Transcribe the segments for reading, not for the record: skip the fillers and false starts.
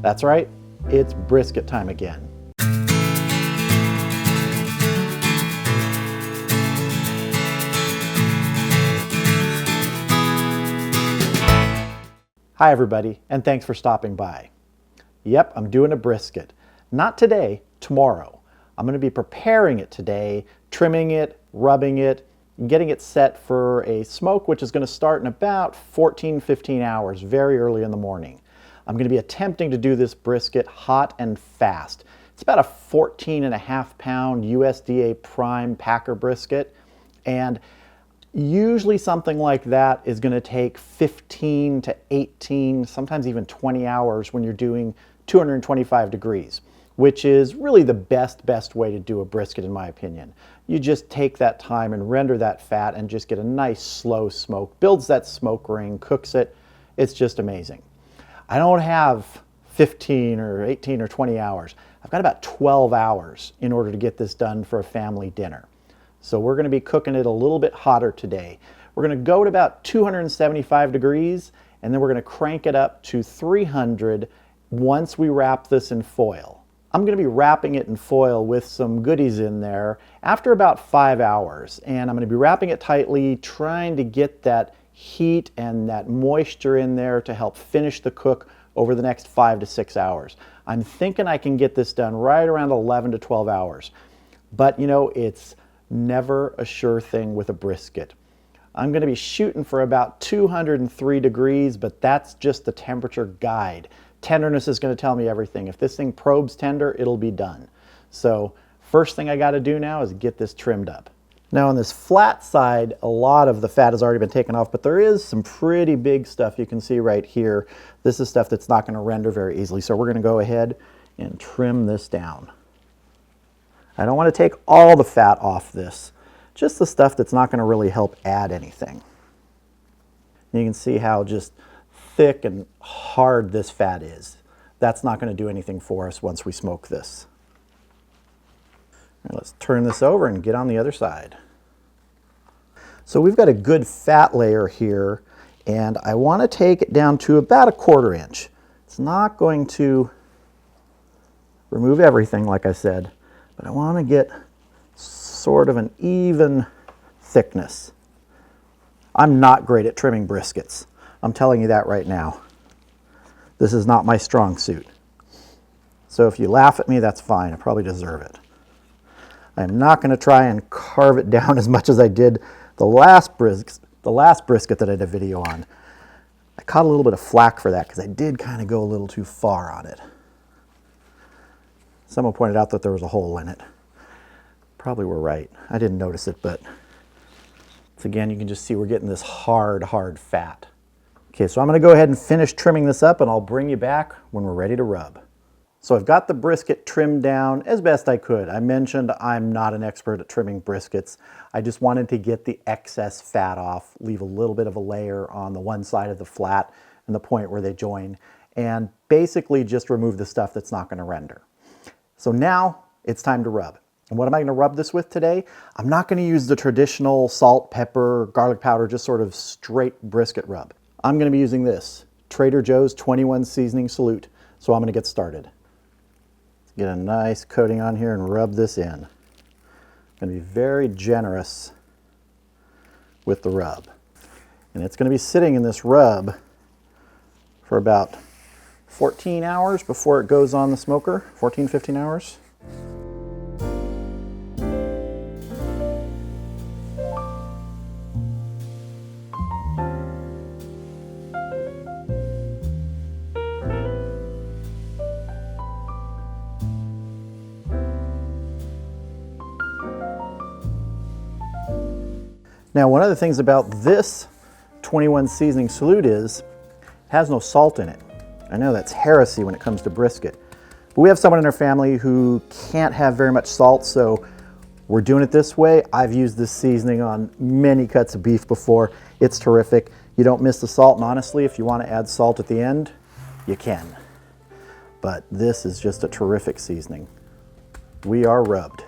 That's right, it's brisket time again. Hi everybody, and thanks for stopping by. Yep, I'm doing a brisket. Not today, tomorrow. I'm going to be preparing it today, trimming it, rubbing it, and getting it set for a smoke which is going to start in about 14-15 hours, very early in the morning. I'm going to be attempting to do this brisket hot and fast. It's about a 14.5-pound USDA prime packer brisket, and usually something like that is going to take 15 to 18, sometimes even 20 hours when you're doing 225 degrees, which is really the best way to do a brisket in my opinion. You just take that time and render that fat and just get a nice slow smoke, builds that smoke ring, cooks it. It's just amazing. I don't have 15 or 18 or 20 hours. I've got about 12 hours in order to get this done for a family dinner. So we're going to be cooking it a little bit hotter today. We're going to go at about 275 degrees, and then we're going to crank it up to 300 once we wrap this in foil. I'm going to be wrapping it in foil with some goodies in there after about 5 hours, and I'm going to be wrapping it tightly, trying to get that heat and that moisture in there to help finish the cook over the next 5 to 6 hours. I'm thinking I can get this done right around 11 to 12 hours. But you know, it's never a sure thing with a brisket. I'm going to be shooting for about 203 degrees, but that's just the temperature guide. Tenderness is going to tell me everything. If this thing probes tender, it'll be done. So first thing I got to do now is get this trimmed up. Now on this flat side, a lot of the fat has already been taken off, but there is some pretty big stuff you can see right here. This is stuff that's not going to render very easily, so we're going to go ahead and trim this down. I don't want to take all the fat off this, just the stuff that's not going to really help add anything. You can see how just thick and hard this fat is. That's not going to do anything for us once we smoke this. All right, let's turn this over and get on the other side. So we've got a good fat layer here, and I want to take it down to about 1/4 inch. It's not going to remove everything, like I said, but I want to get sort of an even thickness. I'm not great at trimming briskets. I'm telling you that right now. This is not my strong suit. So if you laugh at me, that's fine. I probably deserve it. I'm not going to try and carve it down as much as I did the last brisket that I did a video on. I caught a little bit of flack for that because I did kind of go a little too far on it. Someone pointed out that there was a hole in it. Probably were right. I didn't notice it, but again, you can just see we're getting this hard fat. Okay, so I'm going to go ahead and finish trimming this up, and I'll bring you back when we're ready to rub. So I've got the brisket trimmed down as best I could. I mentioned I'm not an expert at trimming briskets. I just wanted to get the excess fat off, leave a little bit of a layer on the one side of the flat and the point where they join, and basically just remove the stuff that's not going to render. So now it's time to rub. And what am I going to rub this with today? I'm not going to use the traditional salt, pepper, garlic powder, just sort of straight brisket rub. I'm going to be using this, Trader Joe's 21 Seasoning Salute. So I'm going to get started. Get a nice coating on here and rub this in. I'm going to be very generous with the rub. And it's going to be sitting in this rub for about 14 hours before it goes on the smoker, 14, 15 hours. Now, one of the things about this 21 Seasoning Salute is it has no salt in it. I know that's heresy when it comes to brisket. But we have someone in our family who can't have very much salt, so we're doing it this way. I've used this seasoning on many cuts of beef before. It's terrific. You don't miss the salt, and honestly, if you want to add salt at the end, you can. But this is just a terrific seasoning. We are rubbed.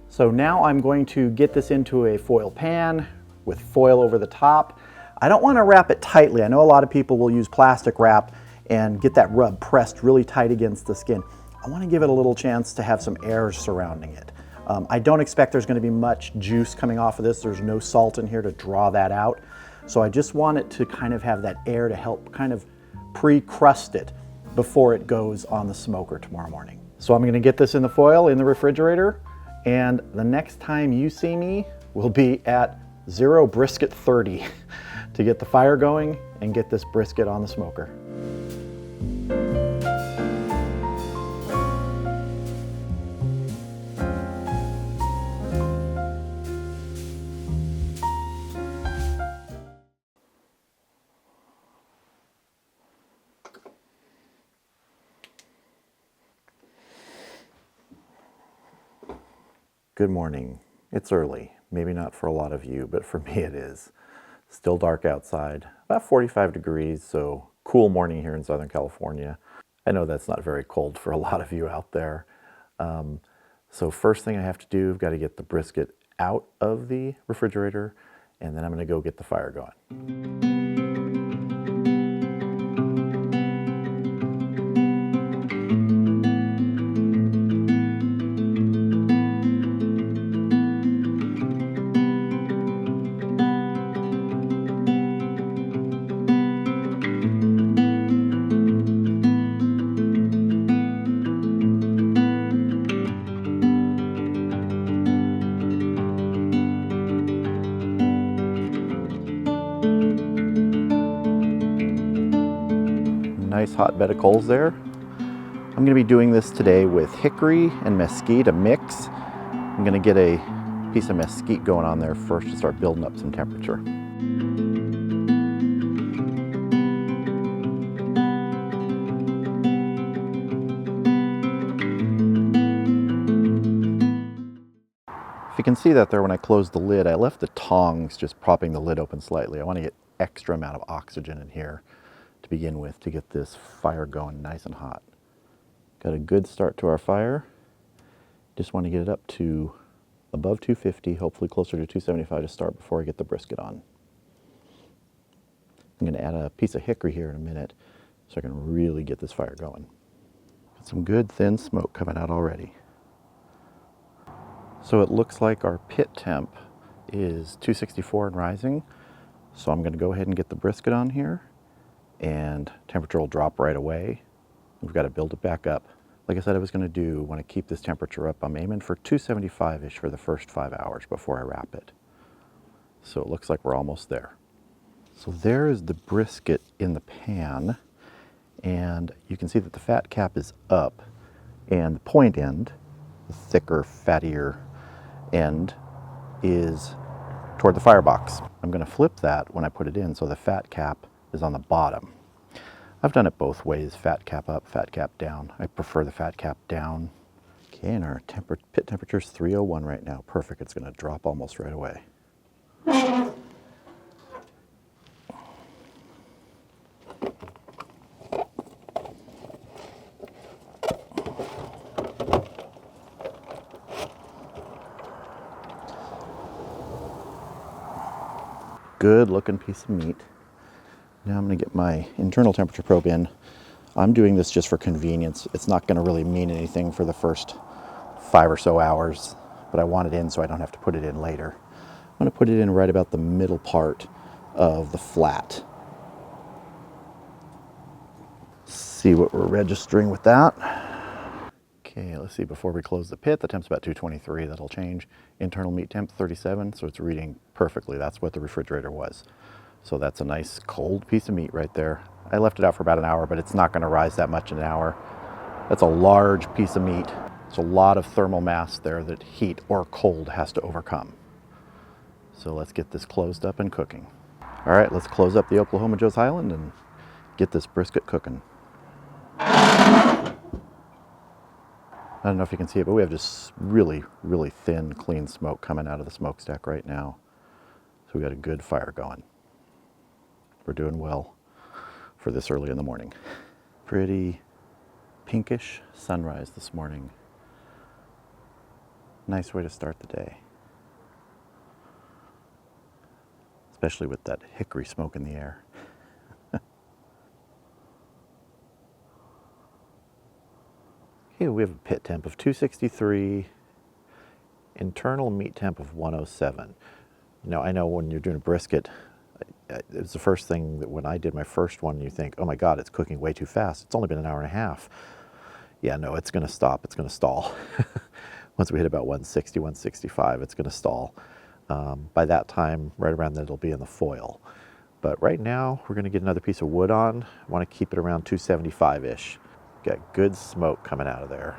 So now I'm going to get this into a foil pan, with foil over the top. I don't want to wrap it tightly. I know a lot of people will use plastic wrap and get that rub pressed really tight against the skin. I want to give it a little chance to have some air surrounding it. I don't expect there's going to be much juice coming off of this. There's no salt in here to draw that out. So I just want it to kind of have that air to help kind of pre-crust it before it goes on the smoker tomorrow morning. So I'm going to get this in the foil in the refrigerator, and the next time you see me will be at 0 brisket 30 to get the fire going and get this brisket on the smoker. Good morning. It's early. Maybe not for a lot of you, but for me it is. Still dark outside, about 45 degrees, so cool morning here in Southern California. I know that's not very cold for a lot of you out there. So first thing I have to do, I've got to get the brisket out of the refrigerator, and then I'm going to go get the fire going. Nice hot bed of coals there. I'm going to be doing this today with hickory and mesquite, a mix. I'm going to get a piece of mesquite going on there first to start building up some temperature. If you can see that there when I closed the lid, I left the tongs just propping the lid open slightly. I want to get extra amount of oxygen in here to begin with to get this fire going nice and hot. Got a good start to our fire. Just want to get it up to above 250, hopefully closer to 275 to start before I get the brisket on. I'm going to add a piece of hickory here in a minute so I can really get this fire going. Got some good thin smoke coming out already. So it looks like our pit temp is 264 and rising. So I'm going to go ahead and get the brisket on here, and temperature will drop right away. We've got to build it back up. Like I said I was going to do, want to keep this temperature up. I'm aiming for 275-ish for the first 5 hours before I wrap it. So it looks like we're almost there. So there is the brisket in the pan, and you can see that the fat cap is up, and the point end, the thicker, fattier end, is toward the firebox. I'm going to flip that when I put it in so the fat cap is on the bottom. I've done it both ways, fat cap up, fat cap down. I prefer the fat cap down. Okay, and our pit temperature is 301 right now. Perfect, it's going to drop almost right away. Good looking piece of meat. Now I'm going to get my internal temperature probe in. I'm doing this just for convenience. It's not going to really mean anything for the first 5 or so hours, but I want it in so I don't have to put it in later. I'm going to put it in right about the middle part of the flat. See what we're registering with that. Okay, let's see, before we close the pit, the temp's about 223, that'll change. Internal meat temp 37, so it's reading perfectly. That's what the refrigerator was. So that's a nice cold piece of meat right there. I left it out for about an hour, but it's not going to rise that much in an hour. That's a large piece of meat. It's a lot of thermal mass there that heat or cold has to overcome. So let's get this closed up and cooking. All right, let's close up the Oklahoma Joe's Highland and get this brisket cooking. I don't know if you can see it, but we have just really, really thin, clean smoke coming out of the smokestack right now. So we got a good fire going. We're doing well for this early in the morning. Pretty pinkish sunrise this morning. Nice way to start the day. especially with that hickory smoke in the air. Here we have a pit temp of 263, internal meat temp of 107. Now I know when you're doing a brisket, it was the first thing that when I did my first one, you think, oh my God, it's cooking way too fast. It's only been an hour and a half. Yeah, no, it's going to stop. It's going to stall. Once we hit about 160, 165, it's going to stall. By that time, right around then, it'll be in the foil. But right now, we're going to get another piece of wood on. I want to keep it around 275-ish. Got good smoke coming out of there.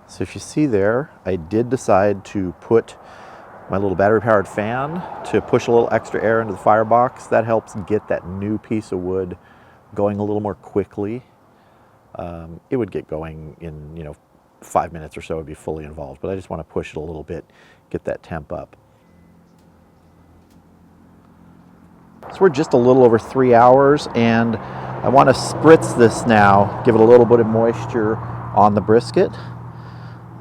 So if you see there, I did decide to put my little battery-powered fan to push a little extra air into the firebox. That helps get that new piece of wood going a little more quickly. It would get going in, 5 minutes or so, it'd be fully involved, but I just want to push it a little bit, get that temp up. So we're just a little over 3 hours, and I want to spritz this now, give it a little bit of moisture on the brisket.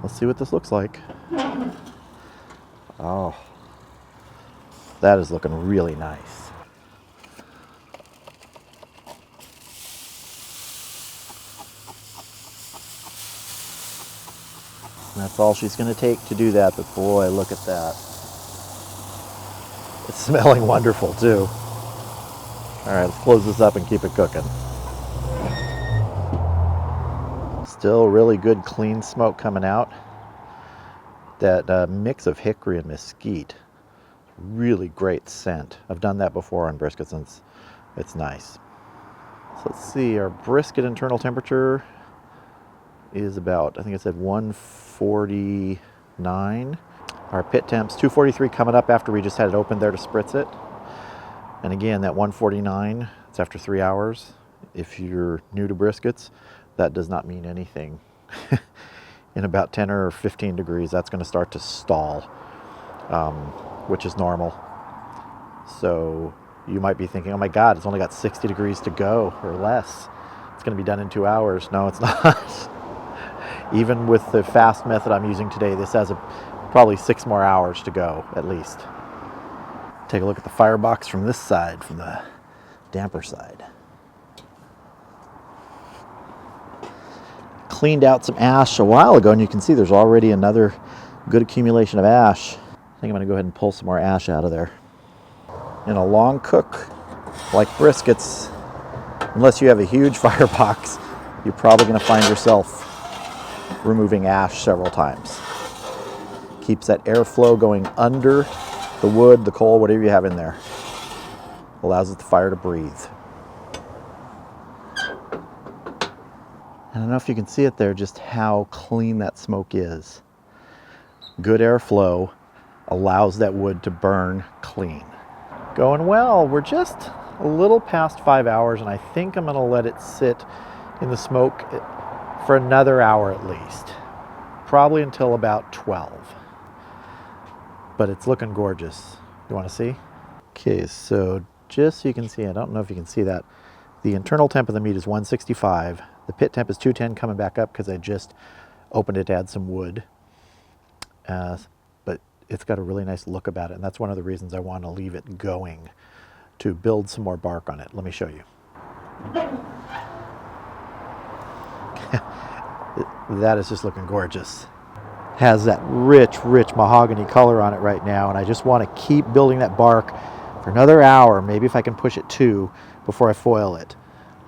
Let's see what this looks like. Oh, that is looking really nice. And that's all she's going to take to do that, but boy, look at that. It's smelling wonderful too. All right, let's close this up and keep it cooking. Still really good clean smoke coming out. That mix of hickory and mesquite, really great scent. I've done that before on briskets and it's nice. So let's see, our brisket internal temperature is about, I think it said 149. Our pit temp's 243 coming up after we just had it open there to spritz it. And again, that 149, it's after 3 hours. If you're new to briskets, that does not mean anything. In about 10 or 15 degrees, that's going to start to stall, which is normal. So you might be thinking, oh my God, it's only got 60 degrees to go or less. It's going to be done in 2 hours. No, it's not. Even with the fast method I'm using today, this has probably 6 more hours to go at least. Take a look at the firebox from this side, from the damper side. Cleaned out some ash a while ago, and you can see there's already another good accumulation of ash. I think I'm going to go ahead and pull some more ash out of there. In a long cook, like briskets, unless you have a huge firebox, you're probably going to find yourself removing ash several times. Keeps that airflow going under the wood, the coal, whatever you have in there. Allows the fire to breathe. I don't know if you can see it there, just how clean that smoke is. Good airflow allows that wood to burn clean. Going well. We're just a little past 5 hours, and I think I'm going to let it sit in the smoke for another hour at least. Probably until about 12. But it's looking gorgeous. You want to see? Okay, so just so you can see, I don't know if you can see that, the internal temp of the meat is 165. The pit temp is 210 coming back up because I just opened it to add some wood. But it's got a really nice look about it, and that's one of the reasons I want to leave it going, to build some more bark on it. Let me show you. That is just looking gorgeous. Has that rich mahogany color on it right now, and I just want to keep building that bark for another hour, maybe if I can push it 2 before I foil it,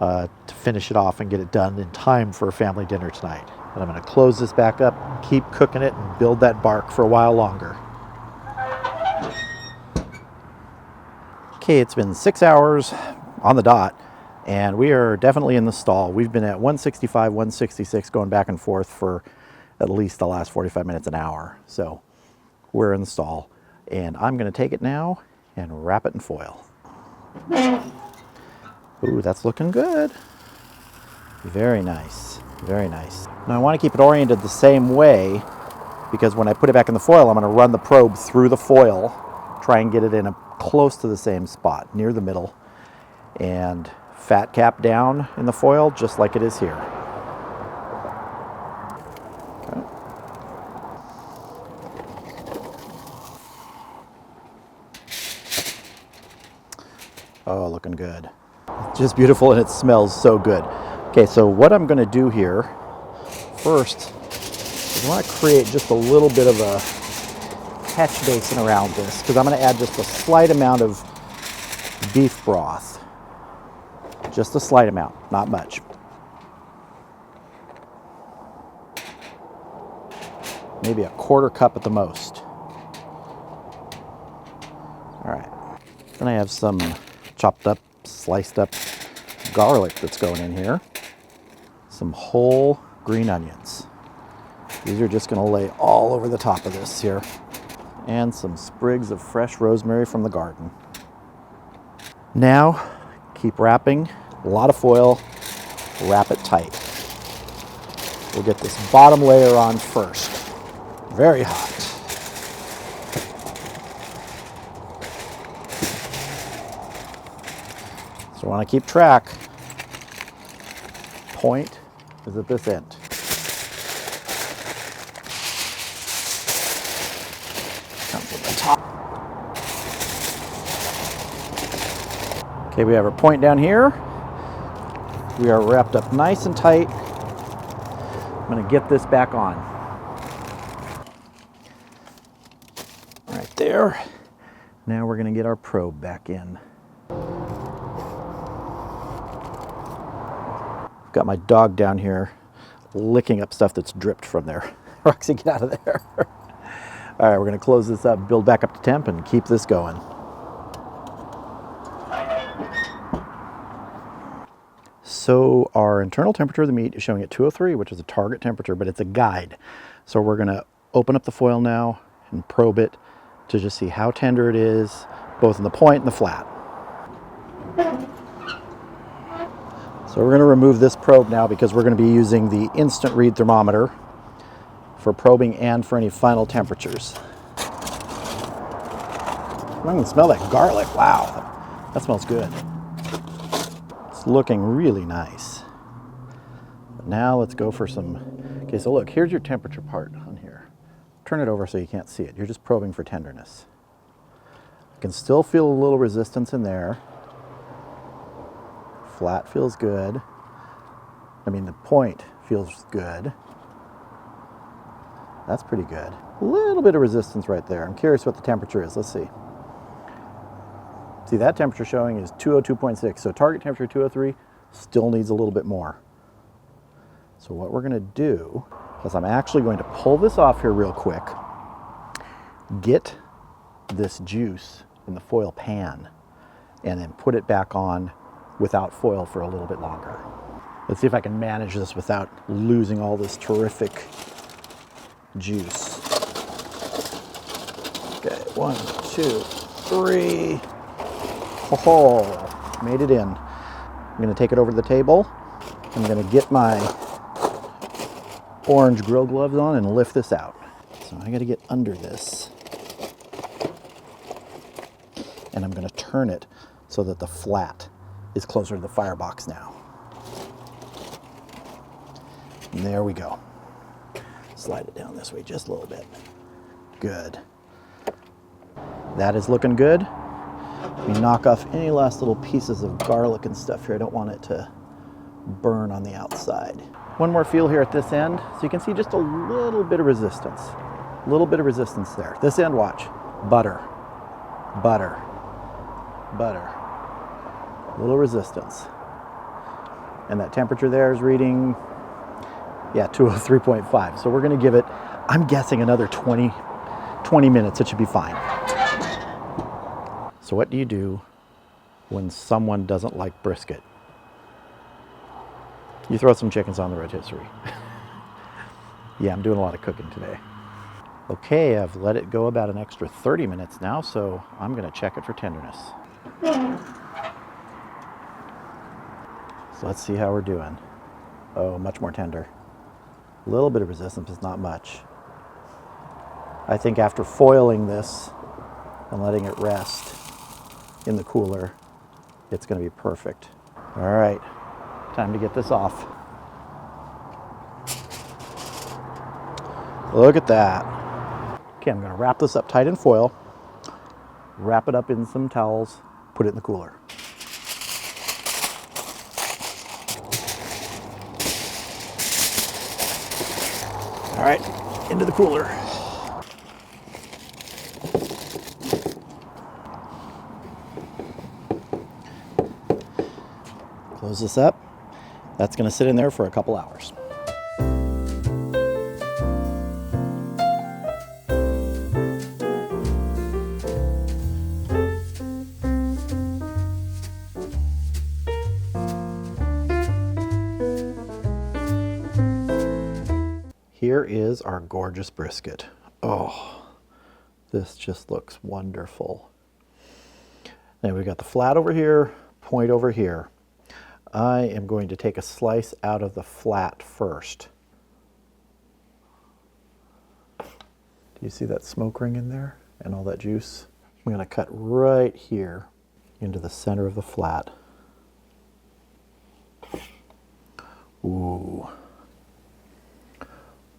to finish it off and get it done in time for a family dinner tonight. But I'm going to close this back up, keep cooking it, and build that bark for a while longer. Okay, it's been 6 hours on the dot, and we are definitely in the stall. We've been at 165, 166, going back and forth for at least the last 45 minutes, an hour. So we're in the stall, and I'm going to take it now and wrap it in foil. Ooh, that's looking good. Very nice, very nice. Now I want to keep it oriented the same way, because when I put it back in the foil, I'm going to run the probe through the foil, try and get it in close to the same spot, near the middle, and fat cap down in the foil, just like it is here. Okay. Oh, looking good. It's just beautiful and it smells so good. Okay, so what I'm gonna do here first is I wanna create just a little bit of a catch basin around this because I'm gonna add just a slight amount of beef broth. Just a slight amount, not much. Maybe a quarter cup at the most. All right, then I have some chopped up, sliced up garlic that's going in here. Some whole green onions. These are just gonna lay all over the top of this here. And some sprigs of fresh rosemary from the garden. Now, keep wrapping, a lot of foil, wrap it tight. We'll get this bottom layer on first. Very hot. So I want to keep track. Point is at this end. Comes at the top. Okay, we have our point down here. We are wrapped up nice and tight. I'm going to get this back on. Right there. Now we're going to get our probe back in. Got my dog down here licking up stuff that's dripped from there. Roxy, get out of there. All right, we're going to close this up, build back up to temp, and keep this going. So our internal temperature of the meat is showing at 203, which is a target temperature, but it's a guide. So we're going to open up the foil now and probe it to just see how tender it is, both in the point and the flat. So we're going to remove this probe now because we're going to be using the instant read thermometer for probing and for any final temperatures. I can smell that garlic. Wow, that smells good. It's looking really nice. But now let's go for some, okay, so look, here's your temperature part on here. Turn it over so you can't see it. You're just probing for tenderness. I can still feel a little resistance in there. Flat feels good. I mean, the point feels good. That's pretty good. A little bit of resistance right there. I'm curious what the temperature is. Let's see. See, that temperature showing is 202.6. So target temperature 203 still needs a little bit more. So what we're going to do is I'm actually going to pull this off here real quick, get this juice in the foil pan, and then put it back on without foil for a little bit longer. Let's see if I can manage this without losing all this terrific juice. Okay, 1, 2, 3. Oh, made it in. I'm going to take it over to the table. I'm going to get my orange grill gloves on and lift this out. So I got to get under this. And I'm going to turn it so that the flat is closer to the firebox now. And there we go. Slide it down this way just a little bit. Good. That is looking good. Let me knock off any last little pieces of garlic and stuff here. I don't want it to burn on the outside. One more feel here at this end. So you can see just a little bit of resistance. A little bit of resistance there. This end, watch. Butter, butter, butter. A little resistance. And that temperature there is reading, yeah, 203.5. So we're going to give it, I'm guessing, another 20 minutes. It should be fine. So what do you do when someone doesn't like brisket? You throw some chickens on the rotisserie. Yeah, I'm doing a lot of cooking today. Okay, I've let it go about an extra 30 minutes now, so I'm going to check it for tenderness. So let's see how we're doing. Oh, much more tender. A little bit of resistance, but not much. I think after foiling this and letting it rest in the cooler, it's going to be perfect. All right, time to get this off. Look at that. Okay, I'm going to wrap this up tight in foil, wrap it up in some towels, put it in the cooler. All right, into the cooler. Close this up. That's going to sit in there for a couple hours. Here is our gorgeous brisket. Oh, this just looks wonderful. Now we've got the flat over here, point over here. I am going to take a slice out of the flat first. Do you see that smoke ring in there and all that juice? I'm going to cut right here into the center of the flat. Ooh.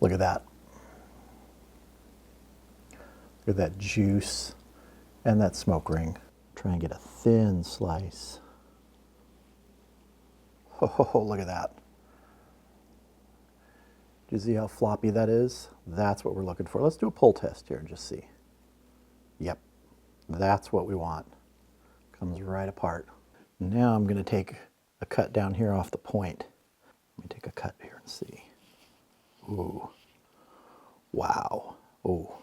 Look at that. Look at that juice and that smoke ring. Try and get a thin slice. Oh, look at that. Do you see how floppy that is? That's what we're looking for. Let's do a pull test here and just see. Yep, that's what we want. Comes right apart. Now I'm going to take a cut down here off the point. Let me take a cut here and see. Ooh. Wow. Oh.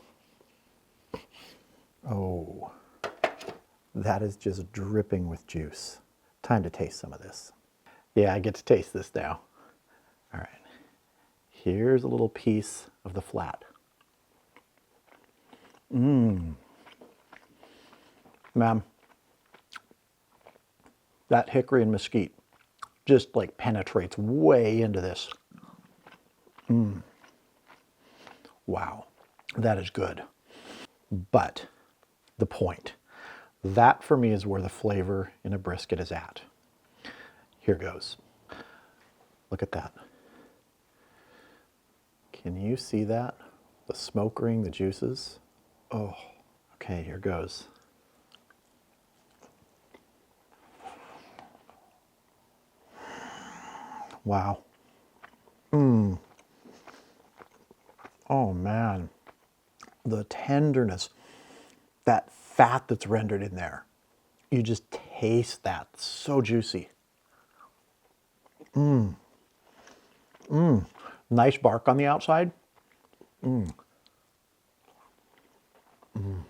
Oh. That is just dripping with juice. Time to taste some of this. Yeah, I get to taste this now. All right. Here's a little piece of the flat. Mmm. Man, that hickory and mesquite just like penetrates way into this. Mmm. Wow, that is good. But the point, that for me is where the flavor in a brisket is at. Here goes. Look at that. Can you see that? The smoke ring, the juices. Oh, okay, here goes. Wow. Mmm. Oh man, the tenderness, that fat that's rendered in there. You just taste that, it's so juicy. Mmm. Mmm. Nice bark on the outside. Mmm. Mmm.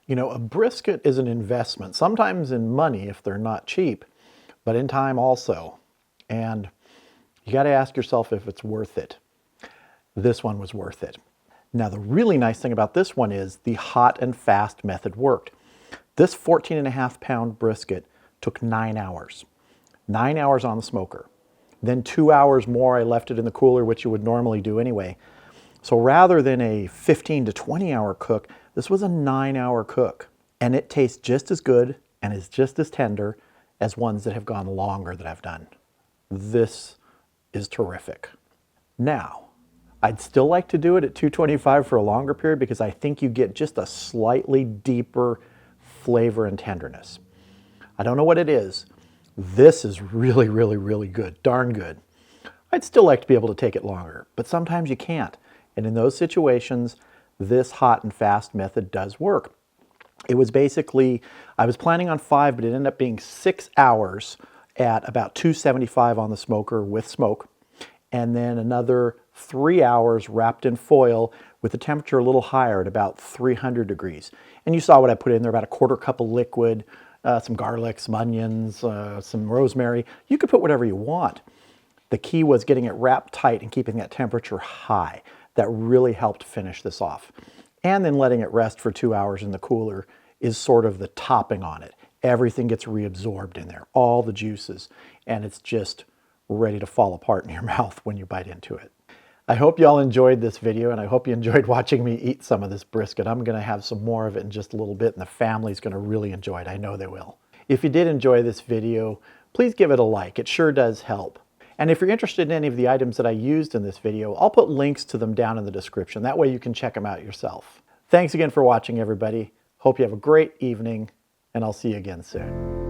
You know, a brisket is an investment, sometimes in money if they're not cheap, but in time also. And you got to ask yourself if it's worth it. This one was worth it. Now, the really nice thing about this one is the hot and fast method worked. This 14.5-pound brisket took 9 hours. 9 hours on the smoker. Then 2 hours more, I left it in the cooler, which you would normally do anyway. So rather than a 15 to 20 hour cook, this was a 9-hour cook. And it tastes just as good and is just as tender as ones that have gone longer that I've done. This is terrific. Now, I'd still like to do it at 225 for a longer period because I think you get just a slightly deeper flavor and tenderness. I don't know what it is. This is really, really, really good, darn good. I'd still like to be able to take it longer, but sometimes you can't. And in those situations, this hot and fast method does work. It was basically, I was planning on 5, but it ended up being 6 hours at about 275 on the smoker with smoke, and then another 3 hours wrapped in foil with the temperature a little higher at about 300 degrees. And you saw what I put in there, about a 1/4 cup of liquid, some garlic, some onions, some rosemary. You could put whatever you want. The key was getting it wrapped tight and keeping that temperature high. That really helped finish this off. And then letting it rest for 2 hours in the cooler is sort of the topping on it. Everything gets reabsorbed in there, all the juices, and it's just ready to fall apart in your mouth when you bite into it. I hope y'all enjoyed this video, and I hope you enjoyed watching me eat some of this brisket. I'm gonna have some more of it in just a little bit, and the family's gonna really enjoy it. I know they will. If you did enjoy this video, please give it a like. It sure does help. And if you're interested in any of the items that I used in this video, I'll put links to them down in the description. That way you can check them out yourself. Thanks again for watching, everybody. Hope you have a great evening, and I'll see you again soon.